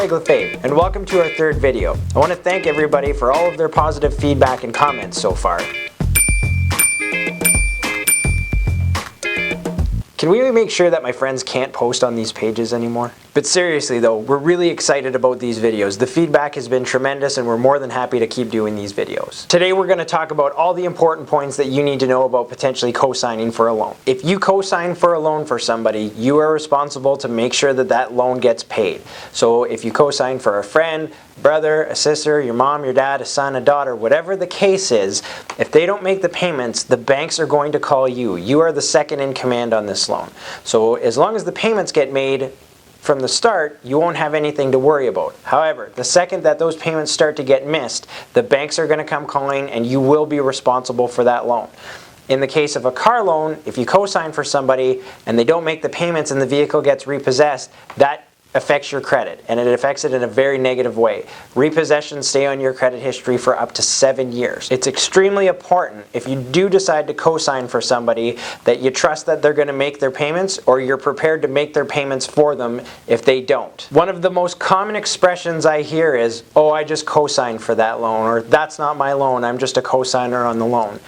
Greg Lefebvre, and welcome to our third video. I want to thank everybody for all of their positive feedback and comments so far. Can we make sure that my friends can't post on these pages anymore? But seriously though, we're really excited about these videos. The feedback has been tremendous and we're more than happy to keep doing these videos. Today we're going to talk about all the important points that you need to know about potentially co-signing for a loan. If you co-sign for a loan for somebody, you are responsible to make sure that that loan gets paid. So if you co-sign for a friend, brother, a sister, your mom, your dad, a son, a daughter, whatever the case is, if they don't make the payments, the banks are going to call you. You are the second in command on this loan. So as long as the payments get made from the start, you won't have anything to worry about. However, the second that those payments start to get missed, the banks are going to come calling and you will be responsible for that loan. In the case of a car loan, if you co-sign for somebody and they don't make the payments and the vehicle gets repossessed, that affects your credit, and it affects it in a very negative way. Repossessions stay on your credit history for up to 7 years. It's extremely important if you do decide to co-sign for somebody that you trust that they're going to make their payments, or you're prepared to make their payments for them if they don't. One of the most common expressions I hear is, "Oh, I just co-signed for that loan," or "That's not my loan, I'm just a co-signer on the loan."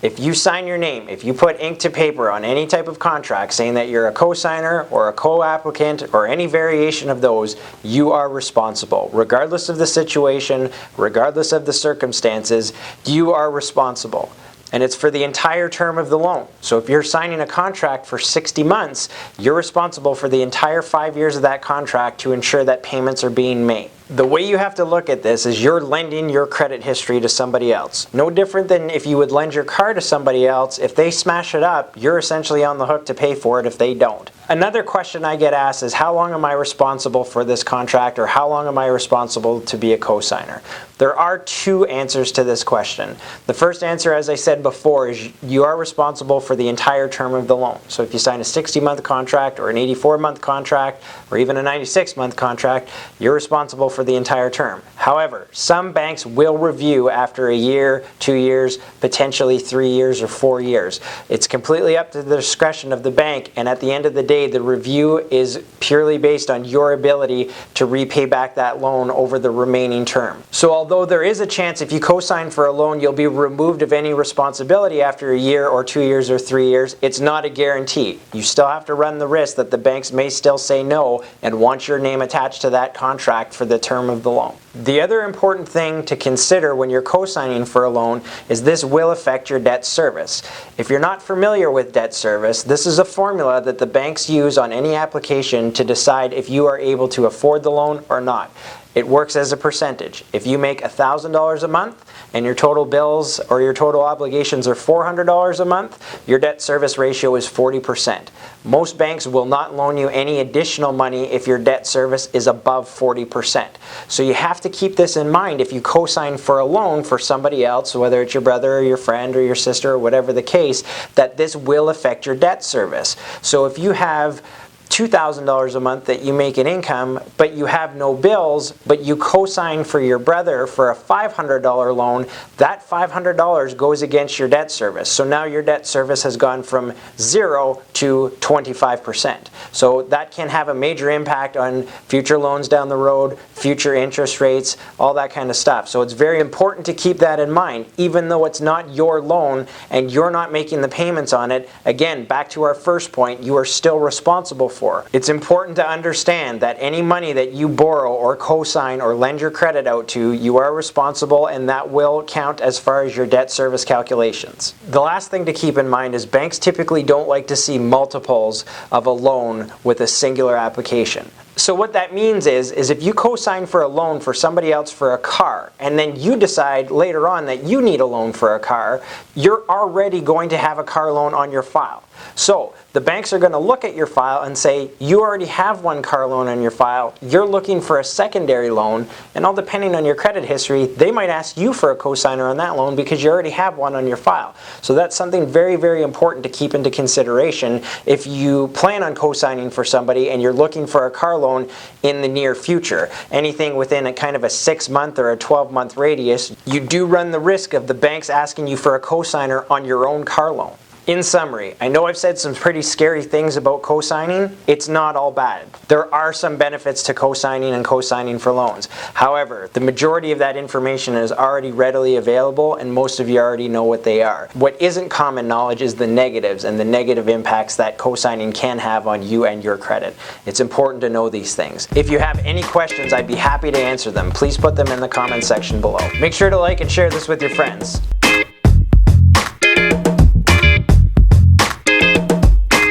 If you sign your name, if you put ink to paper on any type of contract saying that you're a co-signer or a co-applicant or any variation of those, you are responsible. Regardless of the situation, regardless of the circumstances, you are responsible. And it's for the entire term of the loan. So if you're signing a contract for 60 months, you're responsible for the entire 5 years of that contract to ensure that payments are being made. The way you have to look at this is you're lending your credit history to somebody else. No different than if you would lend your car to somebody else. If they smash it up, you're essentially on the hook to pay for it if they don't. Another question I get asked is, how long am I responsible for this contract, or how long am I responsible to be a co-signer? There are two answers to this question. The first answer, as I said before, is you are responsible for the entire term of the loan. So if you sign a 60-month contract or an 84-month contract or even a 96-month contract, you're responsible for the entire term. However, some banks will review after a year, 2 years, potentially 3 years or 4 years. It's completely up to the discretion of the bank, and at the end of the day, the review is purely based on your ability to repay back that loan over the remaining term. So although there is a chance if you co-sign for a loan you'll be removed of any responsibility after a year or 2 years or 3 years, it's not a guarantee. You still have to run the risk that the banks may still say no and want your name attached to that contract for the term of the loan. The other important thing to consider when you're co-signing for a loan is this will affect your debt service. If you're not familiar with debt service, this is a formula that the banks use on any application to decide if you are able to afford the loan or not. It works as a percentage. If you make $1,000 a month and your total bills or your total obligations are $400 a month, your debt service ratio is 40%. Most banks will not loan you any additional money if your debt service is above 40%. So you have to keep this in mind if you co-sign for a loan for somebody else, whether it's your brother or your friend or your sister or whatever the case, that this will affect your debt service. So if you have $2,000 a month that you make in income, but you have no bills, but you co-sign for your brother for a $500 loan, that $500 goes against your debt service. So now your debt service has gone from 0 to 25%. So that can have a major impact on future loans down the road, future interest rates, all that kind of stuff. So it's very important to keep that in mind. Even though it's not your loan and you're not making the payments on it, again, back to our first point, you are still responsible for. It's important to understand that any money that you borrow or co-sign or lend your credit out to, you are responsible, and that will count as far as your debt service calculations. The last thing to keep in mind is banks typically don't like to see multiples of a loan with a singular application. So what that means is if you co-sign for a loan for somebody else for a car, and then you decide later on that you need a loan for a car, you're already going to have a car loan on your file. So the banks are going to look at your file and say, you already have one car loan on your file, you're looking for a secondary loan, and all depending on your credit history, they might ask you for a co-signer on that loan because you already have one on your file. So that's something very, very important to keep into consideration if you plan on co-signing for somebody and you're looking for a car loan in the near future. Anything within a kind of a 6-month or a 12-month radius, you do run the risk of the banks asking you for a co-signer on your own car loan. In summary, I know I've said some pretty scary things about co-signing. It's not all bad. There are some benefits to co-signing and co-signing for loans. However, the majority of that information is already readily available and most of you already know what they are. What isn't common knowledge is the negatives and the negative impacts that co-signing can have on you and your credit. It's important to know these things. If you have any questions, I'd be happy to answer them. Please put them in the comment section below. Make sure to like and share this with your friends.